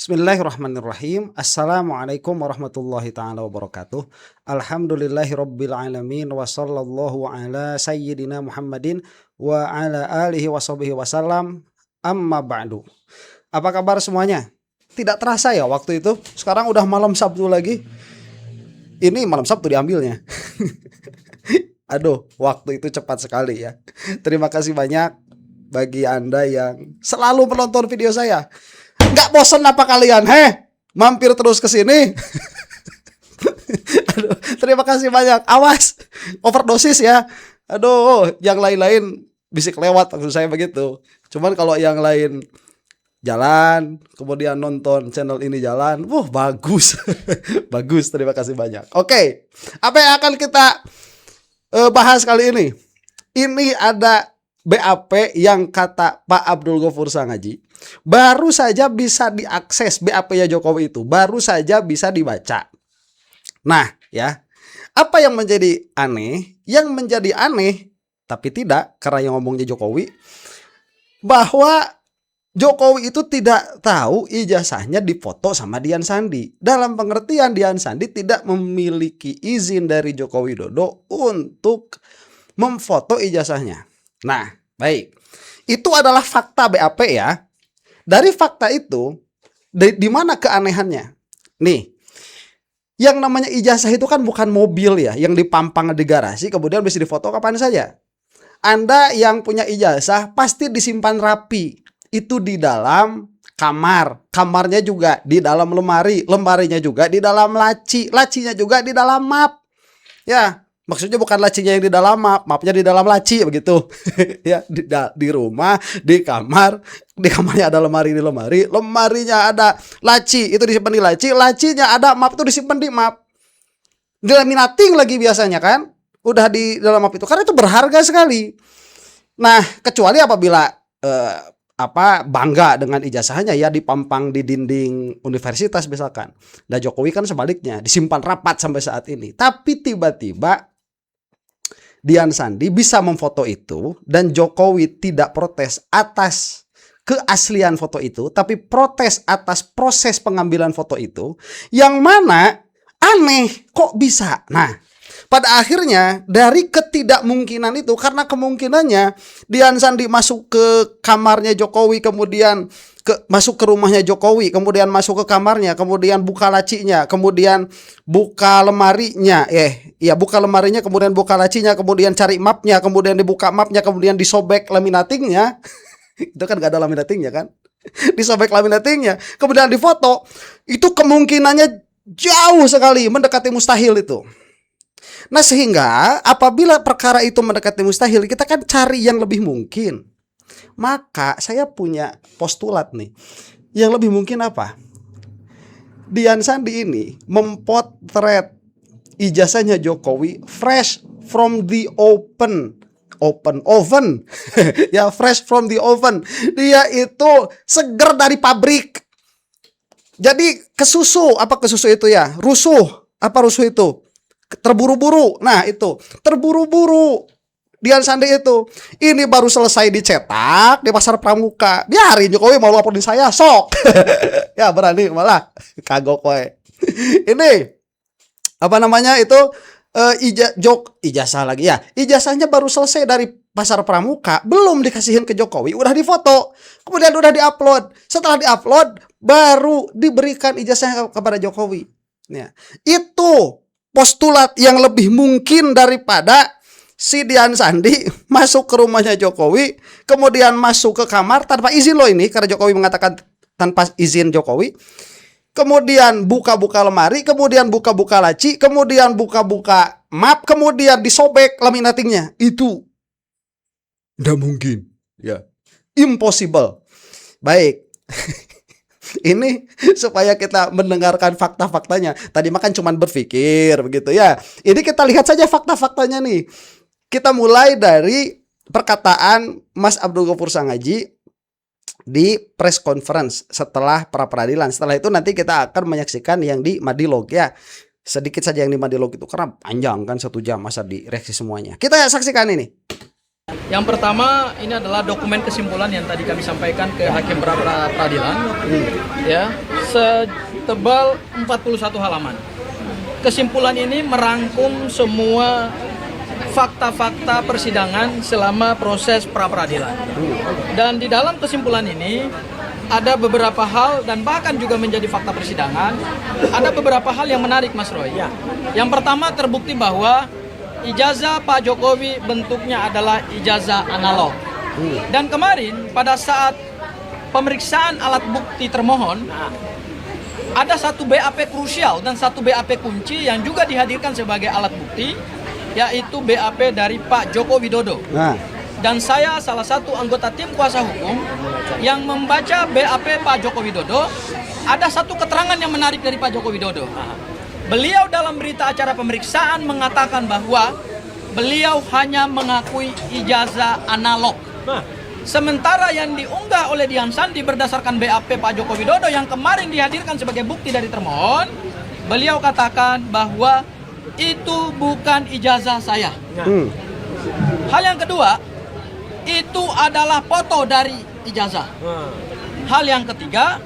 Bismillahirrahmanirrahim. Assalamualaikum warahmatullahi ta'ala wabarakatuh. Alhamdulillahirabbil alamin wa sallallahu ala sayyidina Muhammadin wa ala alihi washabihi wasallam. Amma ba'du. Apa kabar semuanya? Tidak terasa ya waktu itu. Sekarang udah malam Sabtu lagi. Ini malam Sabtu diambilnya. Aduh, waktu itu cepat sekali ya. Terima kasih banyak bagi Anda yang selalu menonton video saya. Nggak bosan apa kalian? Mampir terus ke sini. Aduh, terima kasih banyak. Awas, overdosis ya. Aduh, yang lain-lain bisik lewat maksud saya begitu. Cuman kalau yang lain jalan, kemudian nonton channel ini jalan, bagus. Bagus, terima kasih banyak. Oke, apa yang akan kita bahas kali ini? Ini ada BAP yang kata Pak Abdul Ghafur Sangaji baru saja bisa diakses. BAP-nya Jokowi itu baru saja bisa dibaca. Nah ya, apa yang menjadi aneh? Yang menjadi aneh, tapi tidak, karena yang ngomongnya Jokowi, bahwa Jokowi itu tidak tahu ijazahnya difoto sama Dian Sandi. Dalam pengertian Dian Sandi tidak memiliki izin dari Joko Widodo untuk memfoto ijazahnya. Nah, baik. Itu adalah fakta BAP ya. Dari fakta itu, di mana keanehannya? Nih, yang namanya ijazah itu kan bukan mobil ya, yang dipampang di garasi kemudian bisa difoto kapan saja. Anda yang punya ijazah pasti disimpan rapi. Itu di dalam kamar, kamarnya juga di dalam lemari, lemarinya juga di dalam laci, lacinya juga di dalam map. Ya, maksudnya bukan lacinya yang di dalam map, mapnya di dalam laci begitu. Ya, di rumah, di kamarnya ada lemari, di lemari, lemarinya ada laci, itu disimpan di laci, lacinya ada map, itu disimpan di map. Dilaminating lagi biasanya kan, udah di dalam map itu, karena itu berharga sekali. Nah, kecuali apabila bangga dengan ijazahnya ya, dipampang di dinding universitas misalkan. Nah, Jokowi kan sebaliknya, disimpan rapat sampai saat ini. Tapi tiba-tiba Dian Sandi bisa memfoto itu dan Jokowi tidak protes atas keaslian foto itu, tapi protes atas proses pengambilan foto itu, yang mana aneh kok bisa. Nah, pada akhirnya dari ketidakmungkinan itu, karena kemungkinannya Dian Sandi masuk ke kamarnya Jokowi, kemudian masuk ke rumahnya Jokowi, kemudian masuk ke kamarnya, kemudian buka lacinya, kemudian buka lemarinya, buka lemarinya, kemudian buka lacinya, kemudian cari mapnya, kemudian dibuka mapnya, kemudian disobek laminatingnya. Itu kan gak ada laminatingnya kan? Disobek laminatingnya, kemudian difoto. Itu kemungkinannya jauh sekali, mendekati mustahil itu. Nah, sehingga apabila perkara itu mendekati mustahil, kita kan cari yang lebih mungkin. Maka saya punya postulat nih. Yang lebih mungkin apa? Dian Sandi ini mempotret ijazahnya Jokowi fresh from the oven. Ya, fresh from the oven. Dia itu seger dari pabrik. Jadi kesusu itu ya? Rusuh. Apa rusuh itu? Terburu-buru. Nah, itu terburu-buru. Dian Sandi itu ini baru selesai dicetak di Pasar Pramuka. Biarin Jokowi mau laporin saya, sok. Ya, berani malah kagok we. Ini apa namanya itu ijazah lagi ya. Ijazahnya baru selesai dari Pasar Pramuka, belum dikasihin ke Jokowi, udah difoto. Kemudian udah diupload. Setelah diupload baru diberikan ijazahnya kepada Jokowi. Ya. Itu postulat yang lebih mungkin daripada si Dian Sandi masuk ke rumahnya Jokowi, kemudian masuk ke kamar tanpa izin loh ini, karena Jokowi mengatakan tanpa izin Jokowi. Kemudian buka-buka lemari, kemudian buka-buka laci, kemudian buka-buka map, kemudian disobek laminatingnya. Itu nggak mungkin, ya, impossible. Baik. Ini supaya kita mendengarkan fakta-faktanya. Tadi makan cuman berpikir begitu ya. Ini kita lihat saja fakta-faktanya nih. Kita mulai dari perkataan Mas Abdul Ghafur Sangaji di press conference setelah pra peradilan. Setelah itu nanti kita akan menyaksikan yang di Madilog ya. Sedikit saja yang di Madilog itu karena panjang kan 1 jam, masa direaksi semuanya. Kita saksikan ini. Yang pertama ini adalah dokumen kesimpulan yang tadi kami sampaikan ke Hakim Pra Peradilan. Ya, setebal 41 halaman. Kesimpulan ini merangkum semua fakta-fakta persidangan selama proses pra-peradilan. Dan di dalam kesimpulan ini ada beberapa hal dan bahkan juga menjadi fakta persidangan. Ada beberapa hal yang menarik, Mas Roy. Yang pertama, terbukti bahwa ijazah Pak Jokowi bentuknya adalah ijazah analog. Dan kemarin pada saat pemeriksaan alat bukti termohon, ada satu BAP krusial dan satu BAP kunci yang juga dihadirkan sebagai alat bukti, yaitu BAP dari Pak Joko Widodo. Dan saya salah satu anggota tim kuasa hukum yang membaca BAP Pak Joko Widodo. Ada satu keterangan yang menarik dari Pak Joko Widodo. Beliau dalam berita acara pemeriksaan mengatakan bahwa beliau hanya mengakui ijazah analog. Sementara yang diunggah oleh Dian Sandi berdasarkan BAP Pak Joko Widodo yang kemarin dihadirkan sebagai bukti dari termohon, beliau katakan bahwa itu bukan ijazah saya. Hal yang kedua, itu adalah foto dari ijazah. Hal yang ketiga,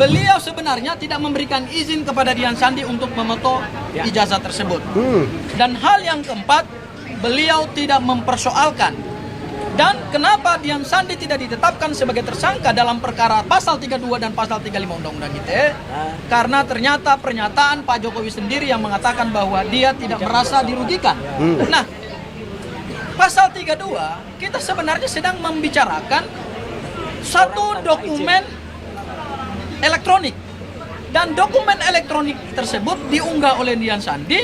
beliau sebenarnya tidak memberikan izin kepada Dian Sandi untuk memoto ijazah tersebut. Dan hal yang keempat, beliau tidak mempersoalkan. Dan kenapa Dian Sandi tidak ditetapkan sebagai tersangka dalam perkara pasal 32 dan pasal 35 Undang-Undang ITE? Karena ternyata pernyataan Pak Jokowi sendiri yang mengatakan bahwa dia tidak merasa dirugikan. Nah, pasal 32 kita sebenarnya sedang membicarakan satu dokumen elektronik. Dan dokumen elektronik tersebut diunggah oleh Dian Sandi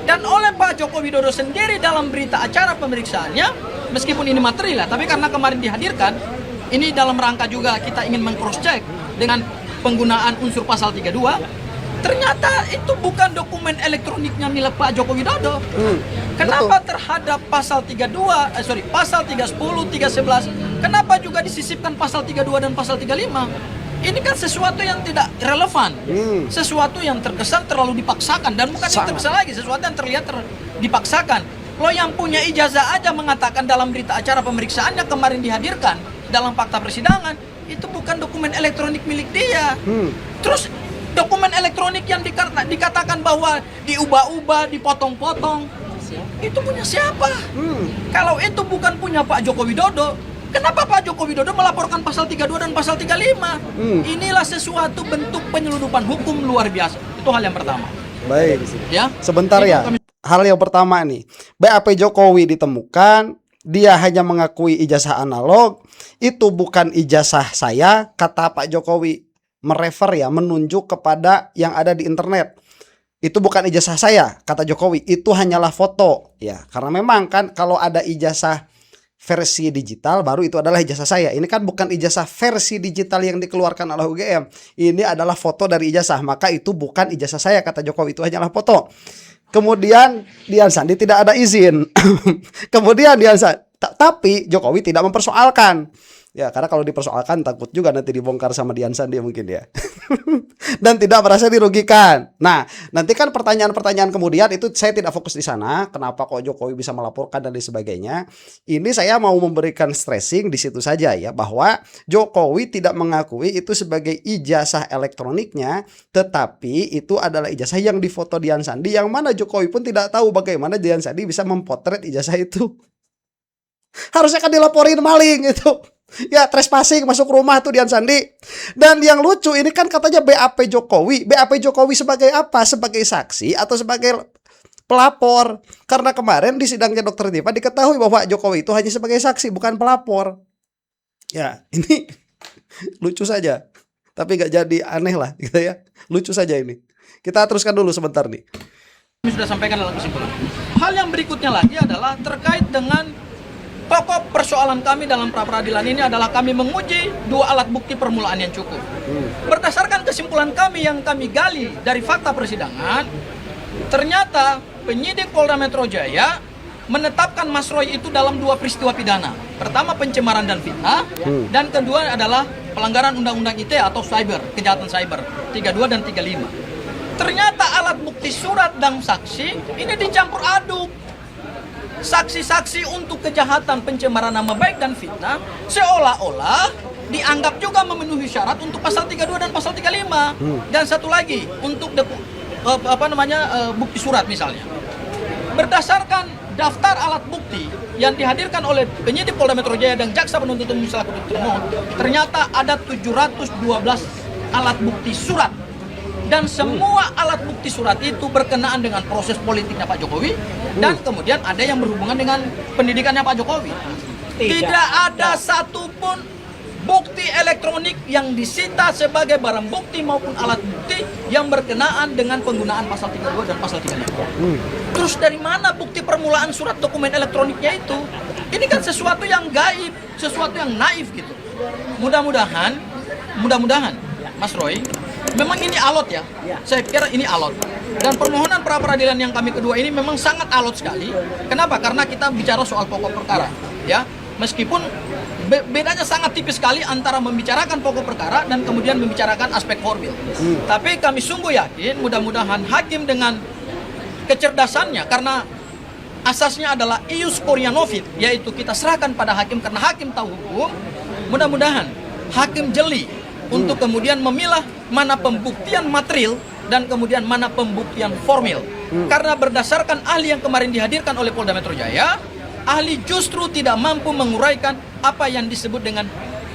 dan oleh Pak Joko Widodo sendiri dalam berita acara pemeriksaannya. Meskipun ini materi lah, tapi karena kemarin dihadirkan, ini dalam rangka juga kita ingin meng-cross check dengan penggunaan unsur pasal 32. Ternyata itu bukan dokumen elektroniknya milik Pak Joko Widodo. Kenapa terhadap pasal 32, pasal 310, 311, kenapa juga disisipkan pasal 32 dan pasal 35? Ini kan sesuatu yang tidak relevan, sesuatu yang terkesan terlalu dipaksakan, dan bukan yang terkesan lagi, sesuatu yang terlihat dipaksakan. Lo yang punya ijazah aja mengatakan dalam berita acara pemeriksaannya kemarin dihadirkan dalam fakta persidangan, itu bukan dokumen elektronik milik dia. Terus dokumen elektronik yang dikatakan bahwa diubah-ubah, dipotong-potong, itu punya siapa? Kalau itu bukan punya Pak Joko Widodo, kenapa Pak Joko Widodo melaporkan pasal 32 dan pasal 35? Inilah sesuatu bentuk penyeludupan hukum luar biasa. Itu hal yang pertama. Baik. Ya. Sebentar ya. Hal yang pertama nih, BAP Jokowi ditemukan, dia hanya mengakui ijazah analog, itu bukan ijazah saya, kata Pak Jokowi, merefer ya, menunjuk kepada yang ada di internet. Itu bukan ijazah saya, kata Jokowi, itu hanyalah foto. Ya, karena memang kan kalau ada ijazah versi digital baru itu adalah ijazah saya. Ini kan bukan ijazah versi digital yang dikeluarkan oleh UGM. Ini adalah foto dari ijazah, maka itu bukan ijazah saya, kata Jokowi, itu hanyalah foto. Kemudian Dian Sandi tidak ada izin. Kemudian tapi Jokowi tidak mempersoalkan. Ya, karena kalau dipersoalkan takut juga nanti dibongkar sama Dian Sandi mungkin ya. Dan tidak merasa dirugikan. Nah, nanti kan pertanyaan-pertanyaan kemudian itu saya tidak fokus di sana. Kenapa kok Jokowi bisa melaporkan dan lain sebagainya. Ini saya mau memberikan stressing di situ saja ya, bahwa Jokowi tidak mengakui itu sebagai ijazah elektroniknya, tetapi itu adalah ijazah yang difoto Dian Sandi, yang mana Jokowi pun tidak tahu bagaimana Dian Sandi bisa mempotret ijazah itu. Harusnya kan dilaporin maling itu. Ya, trespassing masuk rumah tuh Dian Sandi. Dan yang lucu ini kan katanya BAP Jokowi. BAP Jokowi sebagai apa? Sebagai saksi atau sebagai pelapor? Karena kemarin di sidangnya Dr. Dipa diketahui bahwa Jokowi itu hanya sebagai saksi, bukan pelapor. Ya, ini lucu saja. Tapi gak jadi aneh lah gitu ya. Lucu saja ini. Kita teruskan dulu sebentar nih. Kami sudah sampaikan dalam kesimpulan. Hal yang berikutnya lagi adalah terkait dengan pokok persoalan kami dalam pra-peradilan ini adalah kami menguji dua alat bukti permulaan yang cukup. Berdasarkan kesimpulan kami yang kami gali dari fakta persidangan, ternyata penyidik Polda Metro Jaya menetapkan Mas Roy itu dalam dua peristiwa pidana. Pertama pencemaran dan fitnah, dan kedua adalah pelanggaran Undang-Undang ITE atau cyber, kejahatan cyber, 32 dan 35. Ternyata alat bukti surat dan saksi ini dicampur aduk. Saksi-saksi untuk kejahatan pencemaran nama baik dan fitnah seolah-olah dianggap juga memenuhi syarat untuk pasal 32 dan pasal 35. Dan satu lagi untuk bukti surat misalnya. Berdasarkan daftar alat bukti yang dihadirkan oleh penyidik Polda Metro Jaya dan jaksa penuntut umum selaku termohon, ternyata ada 712 alat bukti surat. Dan semua alat bukti surat itu berkenaan dengan proses politiknya Pak Jokowi dan kemudian ada yang berhubungan dengan pendidikannya Pak Jokowi. Tidak ada satupun bukti elektronik yang disita sebagai barang bukti maupun alat bukti yang berkenaan dengan penggunaan pasal 32 dan pasal 35. Terus dari mana bukti permulaan surat dokumen elektroniknya itu? Ini kan sesuatu yang gaib, sesuatu yang naif gitu. Mudah-mudahan Mas Roy, memang ini alot ya. Saya kira ini alot. Dan permohonan pra peradilan yang kami kedua ini memang sangat alot sekali. Kenapa? Karena kita bicara soal pokok perkara, ya. Meskipun bedanya sangat tipis sekali antara membicarakan pokok perkara dan kemudian membicarakan aspek formil. Tapi kami sungguh yakin mudah-mudahan hakim dengan kecerdasannya, karena asasnya adalah ius curiae novit, yaitu kita serahkan pada hakim karena hakim tahu hukum. Mudah-mudahan hakim jeli untuk kemudian memilah mana pembuktian material dan kemudian mana pembuktian formil. Karena berdasarkan ahli yang kemarin dihadirkan oleh Polda Metro Jaya, ahli justru tidak mampu menguraikan apa yang disebut dengan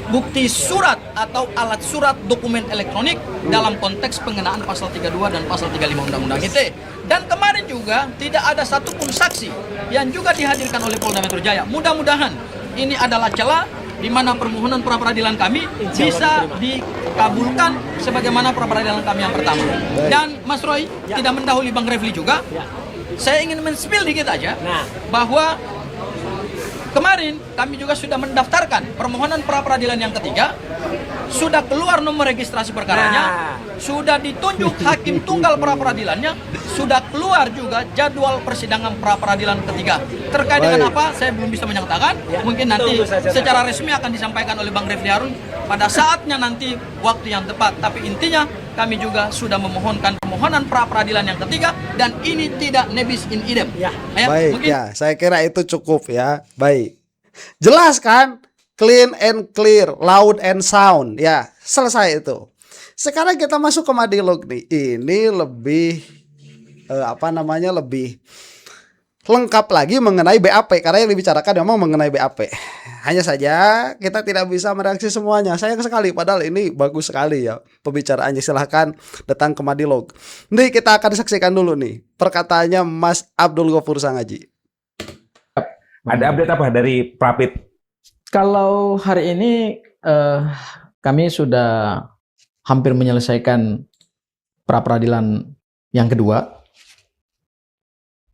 bukti surat atau alat surat dokumen elektronik dalam konteks pengenaan pasal 32 dan pasal 35 Undang-Undang ITE. Dan kemarin juga tidak ada satupun saksi yang juga dihadirkan oleh Polda Metro Jaya. Mudah-mudahan ini adalah celah di mana permohonan pra peradilan kami bisa dikabulkan sebagaimana pra peradilan kami yang pertama. Dan Mas Roy, tidak mendahului Bang Refli juga, saya ingin men-spill dikit aja bahwa kemarin kami juga sudah mendaftarkan permohonan pra peradilan yang ketiga, sudah keluar nomor registrasi perkaranya, sudah ditunjuk hakim tunggal pra peradilannya, sudah keluar juga jadwal persidangan pra peradilan ketiga. Terkait dengan apa, saya belum bisa menyatakan. Mungkin nanti secara resmi akan disampaikan oleh Bang Refli Harun pada saatnya nanti waktu yang tepat. Tapi intinya kami juga sudah memohonkan permohonan pra peradilan yang ketiga dan ini tidak nebis in idem. Baik, mungkin. Ya, saya kira itu cukup ya. Baik. Jelas kan? Clean and clear, loud and sound. Ya, selesai itu. Sekarang kita masuk ke Madilog nih. Ini lebih lebih lengkap lagi mengenai BAP, karena yang dibicarakan memang mengenai BAP. Hanya saja kita tidak bisa mereaksi semuanya. Sayang sekali, padahal ini bagus sekali ya pembicaraannya. Silahkan datang ke Madilog. Nih kita akan saksikan dulu nih perkataannya Mas Abdul Ghafur Sangaji. Ada update apa dari Prapit? Kalau hari ini kami sudah hampir menyelesaikan pra peradilan yang kedua.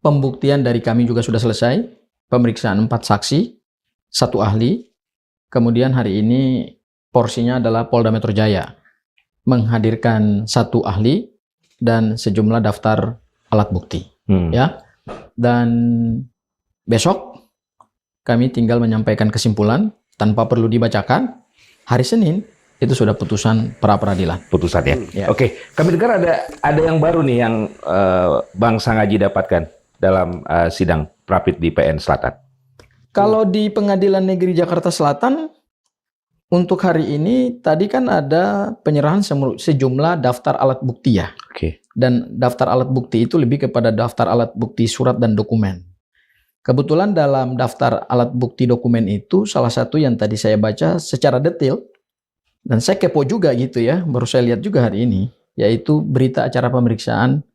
Pembuktian dari kami juga sudah selesai. Pemeriksaan 4 saksi, 1 ahli. Kemudian hari ini porsinya adalah Polda Metro Jaya menghadirkan 1 ahli dan sejumlah daftar alat bukti. Ya. Dan besok kami tinggal menyampaikan kesimpulan tanpa perlu dibacakan. Hari Senin itu sudah putusan pra peradilan. Putusan ya. Ya. Oke, kami dengar ada yang baru nih yang Bang Sangaji dapatkan dalam sidang Prapit di PN Selatan. Kalau di Pengadilan Negeri Jakarta Selatan untuk hari ini tadi kan ada penyerahan sejumlah daftar alat bukti ya. Oke. Dan daftar alat bukti itu lebih kepada daftar alat bukti surat dan dokumen. Kebetulan dalam daftar alat bukti dokumen itu salah satu yang tadi saya baca secara detail dan saya kepo juga gitu ya, baru saya lihat juga hari ini, yaitu berita acara pemeriksaan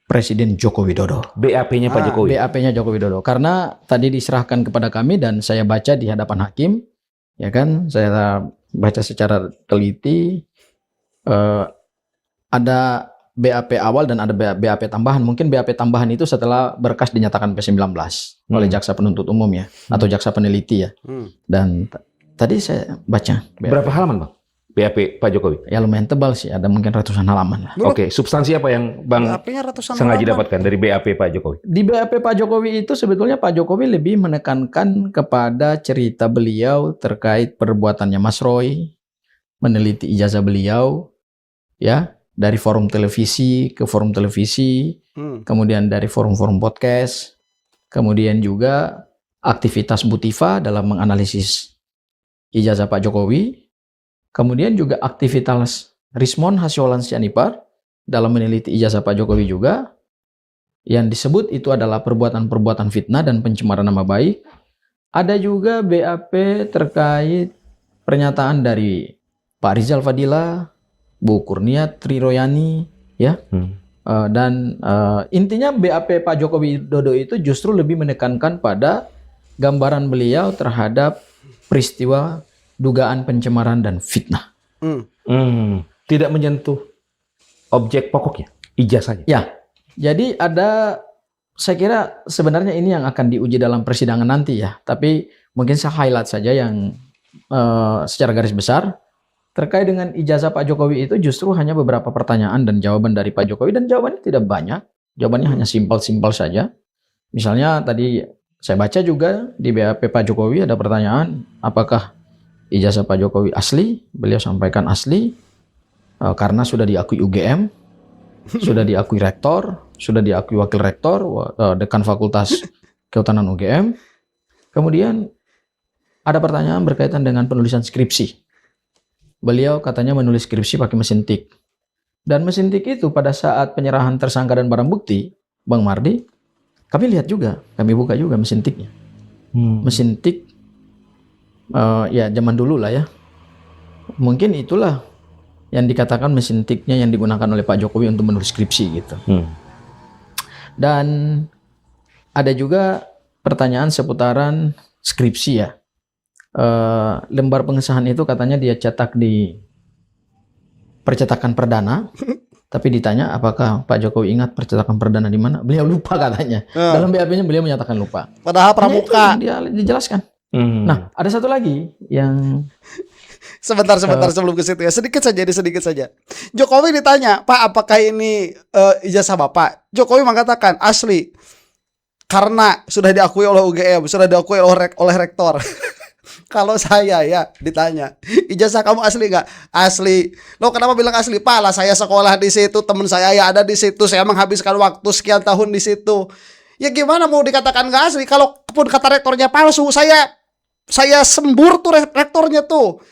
Presiden Joko Widodo. BAP-nya Pak Jokowi. BAP-nya Joko Widodo. Karena tadi diserahkan kepada kami dan saya baca di hadapan hakim, ya kan, saya baca secara teliti, ada BAP awal dan ada BAP tambahan. Mungkin BAP tambahan itu setelah berkas dinyatakan P19 oleh jaksa penuntut umum ya, atau jaksa peneliti ya. Dan tadi saya baca. BAP. Berapa halaman Bang? BAP Pak Jokowi? Ya lumayan tebal sih, ada mungkin ratusan halaman lah. Oke, substansi apa yang Bang Sangaji dapatkan dari BAP Pak Jokowi? Di BAP Pak Jokowi itu sebetulnya Pak Jokowi lebih menekankan kepada cerita beliau terkait perbuatannya Mas Roy, meneliti ijazah beliau, ya, dari forum televisi ke forum televisi, kemudian dari forum-forum podcast, kemudian juga aktivitas Bu Tifa dalam menganalisis ijazah Pak Jokowi, Kemudian juga aktivitas Rismon Hasyolan Sianipar dalam meneliti ijazah Pak Jokowi juga, yang disebut itu adalah perbuatan-perbuatan fitnah dan pencemaran nama baik. Ada juga BAP terkait pernyataan dari Pak Rizal Fadila, Bu Kurnia Triroyani, ya. Dan intinya BAP Pak Joko Widodo itu justru lebih menekankan pada gambaran beliau terhadap peristiwa dugaan pencemaran dan fitnah. Tidak menyentuh objek pokoknya, ijazahnya. Ya, jadi saya kira sebenarnya ini yang akan diuji dalam persidangan nanti ya. Tapi mungkin saya highlight saja yang secara garis besar terkait dengan ijazah Pak Jokowi itu justru hanya beberapa pertanyaan dan jawaban dari Pak Jokowi, dan jawabannya tidak banyak. Jawabannya hanya simpel-simpel saja. Misalnya tadi saya baca juga di BAP Pak Jokowi ada pertanyaan, apakah ijazah Pak Jokowi asli? Beliau sampaikan asli karena sudah diakui UGM, sudah diakui rektor, sudah diakui wakil rektor, dekan Fakultas Kehutanan UGM. Kemudian ada pertanyaan berkaitan dengan penulisan skripsi. Beliau katanya menulis skripsi pakai mesin tik. Dan mesin tik itu pada saat penyerahan tersangka dan barang bukti, Bang Mardi, kami lihat juga, kami buka juga mesin tiknya. Mesin tik, ya zaman dulu lah ya. Mungkin itulah yang dikatakan mesin tiknya yang digunakan oleh Pak Jokowi untuk menulis skripsi gitu. Dan ada juga pertanyaan seputaran skripsi ya. Lembar pengesahan itu katanya dia cetak di percetakan perdana, tapi ditanya apakah Pak Jokowi ingat percetakan perdana di mana, beliau lupa katanya. Dalam BAP-nya beliau menyatakan lupa. Padahal pramuka. Dia dijelaskan. Nah, ada satu lagi yang Sebentar sebelum ke situ ya, sedikit saja. Jokowi ditanya, Pak, apakah ini ijazah Bapak? Jokowi mengatakan asli karena sudah diakui oleh UGM, sudah diakui oleh rektor. Kalau saya ya ditanya, ijazah kamu asli nggak? Asli. Lo kenapa bilang asli? Pak, lah saya sekolah di situ, teman saya ya ada di situ, saya menghabiskan waktu sekian tahun di situ. Ya gimana mau dikatakan nggak asli? Kalau pun kata rektornya palsu, saya sembur tuh rektornya tuh.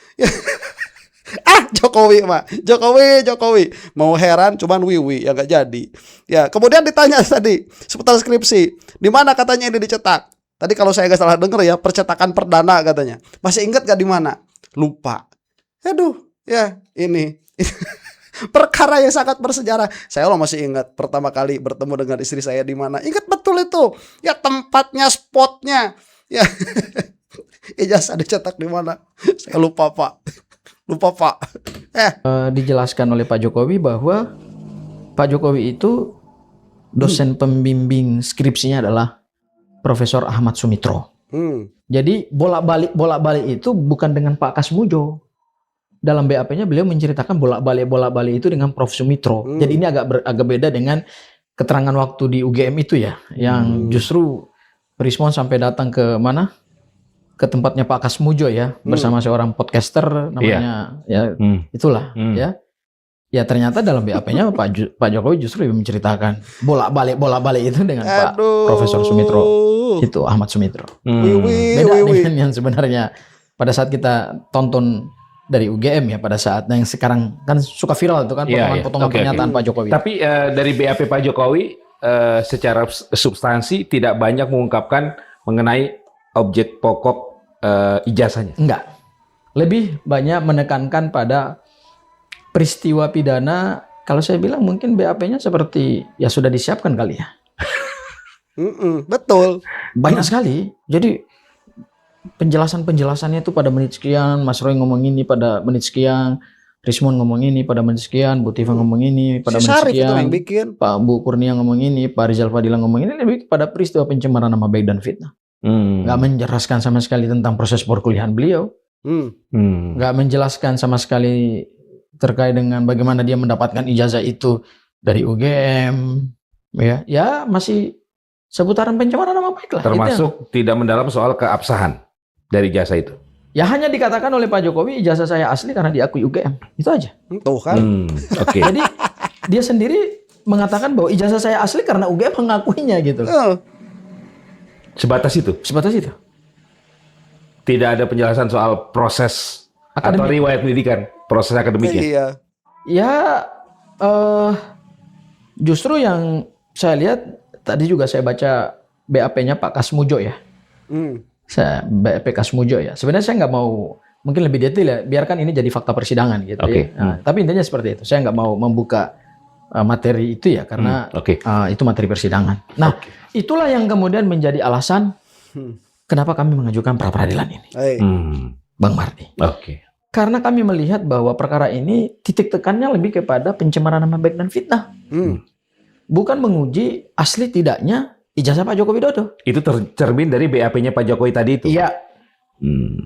Jokowi mau heran cuman wiwi ya nggak jadi. Ya kemudian ditanya tadi seputar skripsi, di mana katanya ini dicetak? Tadi kalau saya nggak salah dengar ya, percetakan perdana katanya. Masih ingat gak di mana? Lupa. Aduh, ya ini perkara yang sangat bersejarah. Saya masih ingat pertama kali bertemu dengan istri saya di mana. Ingat betul itu. Ya tempatnya, spotnya. Ya ijazah dicetak di mana? Saya lupa Pak. Dijelaskan oleh Pak Jokowi bahwa Pak Jokowi itu dosen pembimbing skripsinya adalah Profesor Ahmad Sumitro. Jadi bolak-balik itu bukan dengan Pak Kasmujo. Dalam BAP-nya beliau menceritakan bolak-balik itu dengan Prof Sumitro. Jadi ini agak beda dengan keterangan waktu di UGM itu ya, yang justru Rismon sampai datang ke mana? Ke tempatnya Pak Kasmujo ya, bersama seorang podcaster namanya itulah ya. Ya ternyata dalam BAP-nya Pak Jokowi justru menceritakan bolak-balik itu dengan Pak Profesor Sumitro, itu Ahmad Sumitro. Beda dengan yang sebenarnya pada saat kita tonton dari UGM ya, pada saat yang sekarang kan suka viral itu kan potongan-potongan pernyataan Pak Jokowi. Tapi dari BAP Pak Jokowi secara substansi tidak banyak mengungkapkan mengenai objek pokok ijazahnya. Enggak. Lebih banyak menekankan pada peristiwa pidana. Kalau saya bilang mungkin BAP-nya seperti ya sudah disiapkan kali ya. Betul. Banyak sekali. Jadi penjelasannya itu pada menit sekian, Mas Roy ngomong ini pada menit sekian, Rismon ngomong ini pada menit sekian, Bu Tifa ngomong ini pada menit sekian, Pak Bu Kurnia ngomong ini, Pak Rizal Fadila ngomong ini, lebih pada peristiwa pencemaran nama baik dan fitnah. Nggak menjelaskan sama sekali tentang proses perkuliahan beliau. Nggak menjelaskan sama sekali terkait dengan bagaimana dia mendapatkan ijazah itu dari UGM, ya masih seputaran pencemaran nama baik lah. Termasuk tidak mendalam soal keabsahan dari ijazah itu. Ya hanya dikatakan oleh Pak Jokowi ijazah saya asli karena diakui UGM, itu aja. Tuh kan. Oke. Jadi dia sendiri mengatakan bahwa ijazah saya asli karena UGM mengakuinya gitu. Sebatas itu. Sebatas itu. Tidak ada penjelasan soal proses Atau riwayat pendidikan, proses akademiknya? Iya. Ya, justru yang saya lihat tadi juga saya baca BAP-nya Pak Kasmujo ya. Saya BAP Kasmujo ya. Sebenarnya saya nggak mau, mungkin lebih detail ya. Biarkan ini jadi fakta persidangan gitu ya. Nah, tapi intinya seperti itu. Saya nggak mau membuka materi itu ya, karena itu materi persidangan. Nah, itulah yang kemudian menjadi alasan kenapa kami mengajukan pra peradilan ini, Bang Mardi. Karena kami melihat bahwa perkara ini titik tekannya lebih kepada pencemaran nama baik dan fitnah. Bukan menguji asli tidaknya ijazah Pak Joko Widodo. Itu tercermin dari BAP-nya Pak Jokowi tadi itu? Iya.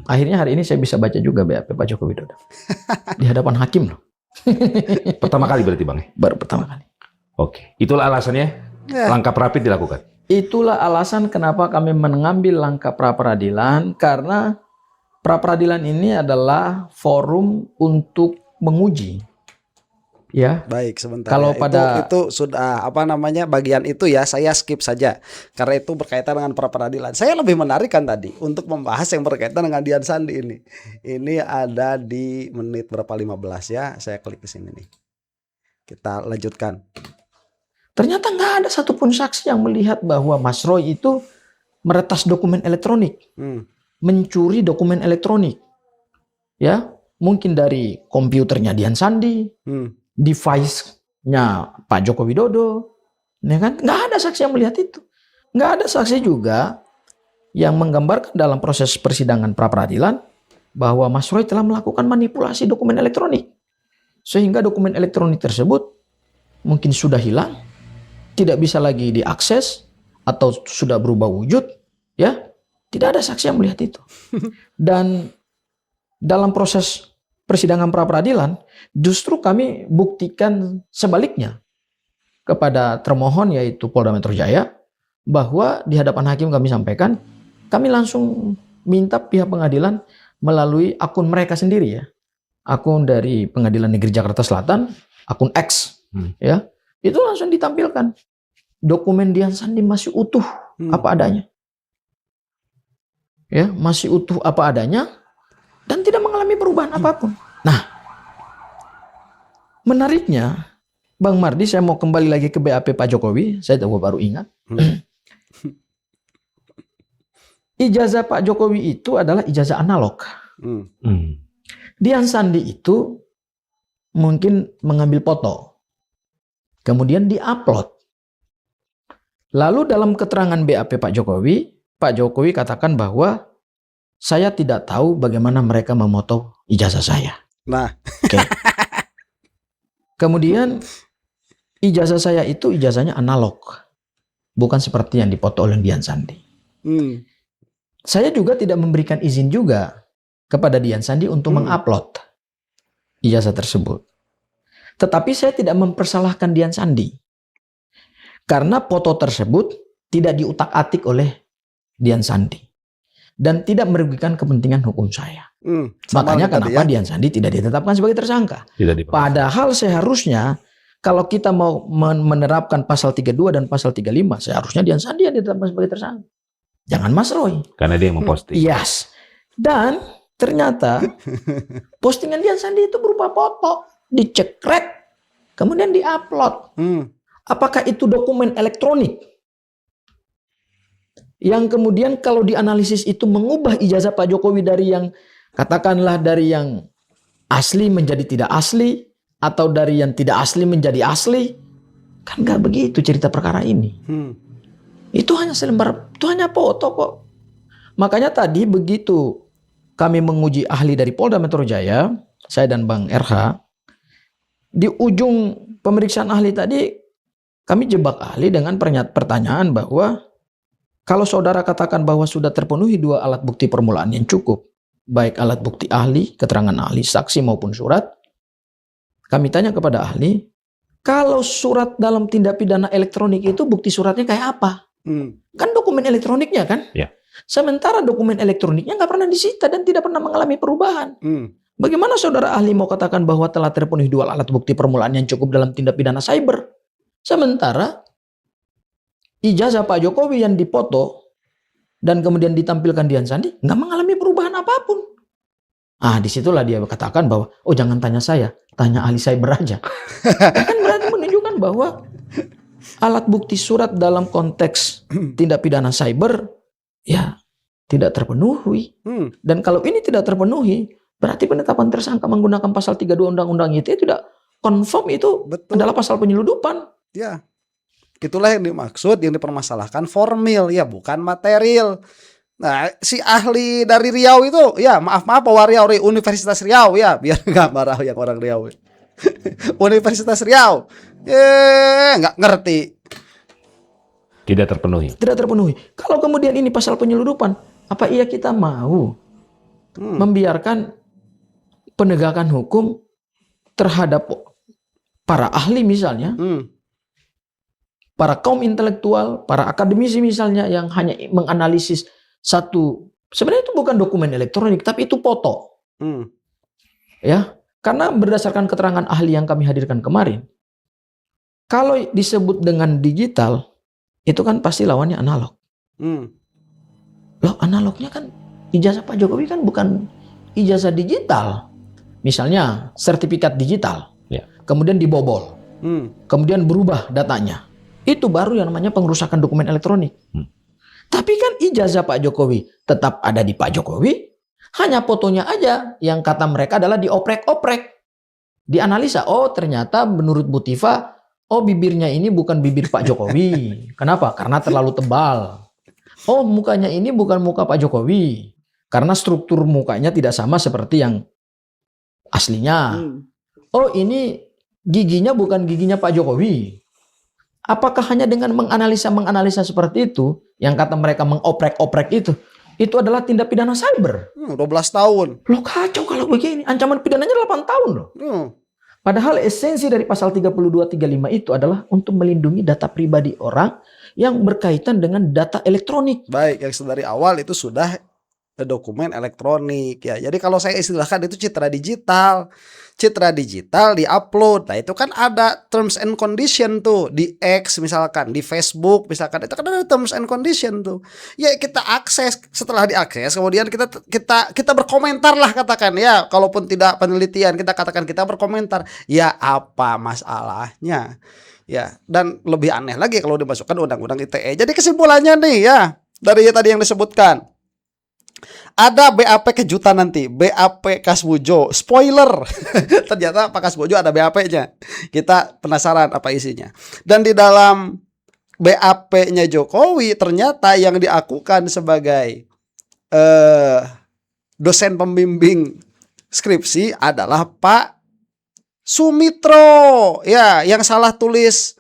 Akhirnya hari ini saya bisa baca juga BAP Pak Joko Widodo. Di hadapan hakim loh. Pertama kali berarti Bang? Baru pertama kali. Oke. Itulah alasannya langkah rapid dilakukan? Itulah alasan kenapa kami mengambil langkah pra peradilan, karena pra peradilan ini adalah forum untuk menguji. Ya. Baik, sebentar. Kalau ya. Itu sudah bagian itu ya saya skip saja karena itu berkaitan dengan pra peradilan. Saya lebih menarik kan tadi untuk membahas yang berkaitan dengan Dian Sandi ini. Ini ada di menit berapa 15 ya. Saya klik ke sini nih. Kita lanjutkan. Ternyata nggak ada satupun saksi yang melihat bahwa Mas Roy itu meretas dokumen elektronik, mencuri dokumen elektronik. Ya, mungkin dari komputernya Dian Sandi, device-nya Pak Joko Widodo, ya kan? Nggak ada saksi yang melihat itu. Nggak ada saksi juga yang menggambarkan dalam proses persidangan pra peradilan bahwa Mas Roy telah melakukan manipulasi dokumen elektronik, sehingga dokumen elektronik tersebut mungkin sudah hilang, tidak bisa lagi diakses, atau sudah berubah wujud, ya. Tidak ada saksi yang melihat itu. Dan dalam proses persidangan pra peradilan, justru kami buktikan sebaliknya kepada termohon, yaitu Polda Metro Jaya, bahwa di hadapan hakim kami sampaikan, kami langsung minta pihak pengadilan melalui akun mereka sendiri ya, akun dari Pengadilan Negeri Jakarta Selatan, akun X, ya, itu langsung ditampilkan dokumen Dian Sandi masih utuh apa adanya, ya, masih utuh apa adanya dan tidak mengalami perubahan apapun. Nah, menariknya, Bang Mardi, saya mau kembali lagi ke BAP Pak Jokowi. Saya baru ingat. Ijazah Pak Jokowi itu adalah ijazah analog. Dian Sandi itu mungkin mengambil foto, kemudian diupload. Lalu dalam keterangan BAP Pak Jokowi katakan bahwa saya tidak tahu bagaimana mereka memoto ijazah saya. Nah, kemudian ijazah saya itu ijazahnya analog, bukan seperti yang dipoto oleh Dian Sandi. Saya juga tidak memberikan izin juga kepada Dian Sandi untuk mengupload ijazah tersebut. Tetapi saya tidak mempersalahkan Dian Sandi, karena foto tersebut tidak diutak-atik oleh Dian Sandi dan tidak merugikan kepentingan hukum saya. Makanya kenapa Dian Sandi tidak ditetapkan sebagai tersangka. Padahal seharusnya kalau kita mau menerapkan pasal 32 dan pasal 35, seharusnya Dian Sandi yang ditetapkan sebagai tersangka. Jangan Mas Roy. Karena dia yang memposting. Yes. Dan ternyata postingan Dian Sandi itu berupa foto, dicekrek, kemudian diupload. Apakah itu dokumen elektronik yang kemudian kalau dianalisis itu mengubah ijazah Pak Jokowi dari yang katakanlah dari yang asli menjadi tidak asli, atau dari yang tidak asli menjadi asli? Kan nggak begitu cerita perkara ini. Itu hanya selembar, itu hanya foto kok. Makanya tadi begitu kami menguji ahli dari Polda Metro Jaya, saya dan Bang RH, di ujung pemeriksaan ahli tadi kami jebak ahli dengan pertanyaan bahwa kalau saudara katakan bahwa sudah terpenuhi 2 alat bukti permulaan yang cukup, baik alat bukti ahli, keterangan ahli, saksi maupun surat, kami tanya kepada ahli, kalau surat dalam tindak pidana elektronik itu bukti suratnya kayak apa? Kan dokumen elektroniknya kan? Ya. Sementara dokumen elektroniknya nggak pernah disita dan tidak pernah mengalami perubahan. Bagaimana saudara ahli mau katakan bahwa telah terpenuhi 2 alat bukti permulaan yang cukup dalam tindak pidana cyber? Sementara ijazah Pak Jokowi yang dipoto dan kemudian ditampilkan Dian Sandi nggak mengalami perubahan apapun. Disitulah dia katakan bahwa, oh jangan tanya saya, tanya ahli cyber aja. Kan berarti menunjukkan bahwa alat bukti surat dalam konteks tindak pidana cyber ya tidak terpenuhi. Dan kalau ini tidak terpenuhi, berarti penetapan tersangka menggunakan pasal 32 Undang-Undang ITE tidak confirm itu adalah pasal penyeludupan. Ya, itulah yang dimaksud, yang dipermasalahkan formil ya, bukan material. Nah, si ahli dari Riau itu, ya maaf bahwa Riau, Universitas Riau ya, biar nggak marah yang orang Riau. Universitas Riau, nggak ngerti. Tidak terpenuhi. Tidak terpenuhi. Kalau kemudian ini pasal penyeludupan, apa iya kita mau membiarkan penegakan hukum terhadap para ahli misalnya, para kaum intelektual, para akademisi misalnya yang hanya menganalisis satu, sebenarnya itu bukan dokumen elektronik, tapi itu foto. Ya, karena berdasarkan keterangan ahli yang kami hadirkan kemarin, kalau disebut dengan digital, itu kan pasti lawannya analog. Loh, analognya kan ijazah Pak Jokowi kan bukan ijazah digital. Misalnya sertifikat digital, kemudian dibobol, kemudian berubah datanya. Itu baru yang namanya pengerusakan dokumen elektronik. Tapi kan ijazah Pak Jokowi tetap ada di Pak Jokowi, hanya fotonya aja yang kata mereka adalah dioprek-oprek. Dianalisa, oh ternyata menurut Bu Tifa, oh bibirnya ini bukan bibir Pak Jokowi. Kenapa? Karena terlalu tebal. Oh mukanya ini bukan muka Pak Jokowi. Karena struktur mukanya tidak sama seperti yang aslinya. Oh ini giginya bukan giginya Pak Jokowi. Apakah hanya dengan menganalisa seperti itu, yang kata mereka mengoprek-oprek itu adalah tindak pidana cyber? 12 tahun. Loh kacau kalau begini, ancaman pidananya 8 tahun loh. Padahal esensi dari pasal 32-35 itu adalah untuk melindungi data pribadi orang yang berkaitan dengan data elektronik. Baik, yang dari awal itu sudah dokumen elektronik ya. Jadi kalau saya istilahkan itu citra digital. Citra digital di-upload. Nah, itu kan ada terms and condition tuh di X misalkan, di Facebook misalkan. Itu kan ada terms and condition tuh. Ya kita akses, setelah diakses kemudian kita berkomentar lah katakan ya. Kalaupun tidak penelitian, kita katakan kita berkomentar. Ya apa masalahnya? Ya, dan lebih aneh lagi kalau dimasukkan undang-undang ITE. Jadi kesimpulannya nih ya, dari tadi yang disebutkan. Ada BAP kejutan nanti, BAP Kasbujo, spoiler. Ternyata Pak Kasbujo ada BAP-nya. Kita penasaran apa isinya. Dan di dalam BAP-nya Jokowi ternyata yang diakukan sebagai dosen pembimbing skripsi adalah Pak Sumitro. Ya, yang salah tulis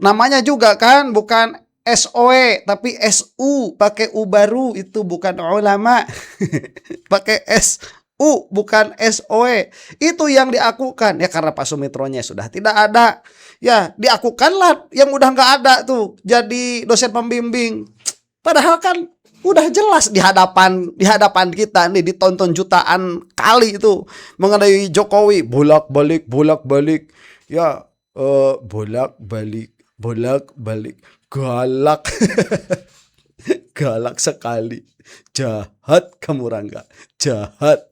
namanya juga kan, bukan SOE tapi SU, pakai U baru, itu bukan ulama. Pakai SU bukan SOE. Itu yang diakukan ya, karena Pak Sumitronya sudah tidak ada. Ya, diakukanlah yang udah nggak ada tuh jadi dosen pembimbing. Padahal kan udah jelas di hadapan kita nih, ditonton jutaan kali itu mengenai Jokowi, bolak-balik ya, bolak-balik galak. Galak sekali. Jahat kamu Rangga. Jahat.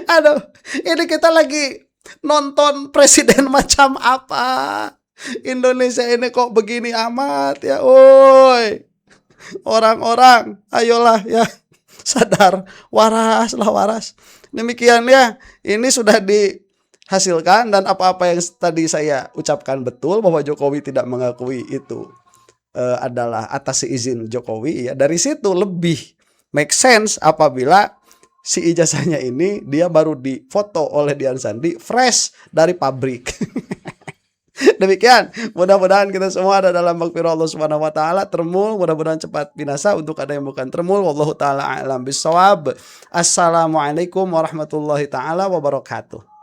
Aduh, ini kita lagi nonton presiden macam apa? Indonesia ini kok begini amat ya. Oi. Orang-orang, ayolah ya. Sadar, waras. Demikian ya. Ini sudah dihasilkan, dan apa-apa yang tadi saya ucapkan betul bahwa Jokowi tidak mengakui itu adalah atas izin Jokowi ya. Dari situ lebih make sense apabila si ijazahnya ini dia baru difoto oleh Dian Sandi fresh dari pabrik. Demikian, mudah-mudahan kita semua ada dalam maghfirah Allah Subhanahu wa taala, termul, mudah-mudahan cepat binasa. Untuk ada yang bukan termul, wallahu taala a'lam bissawab. Assalamualaikum warahmatullahi taala wabarakatuh.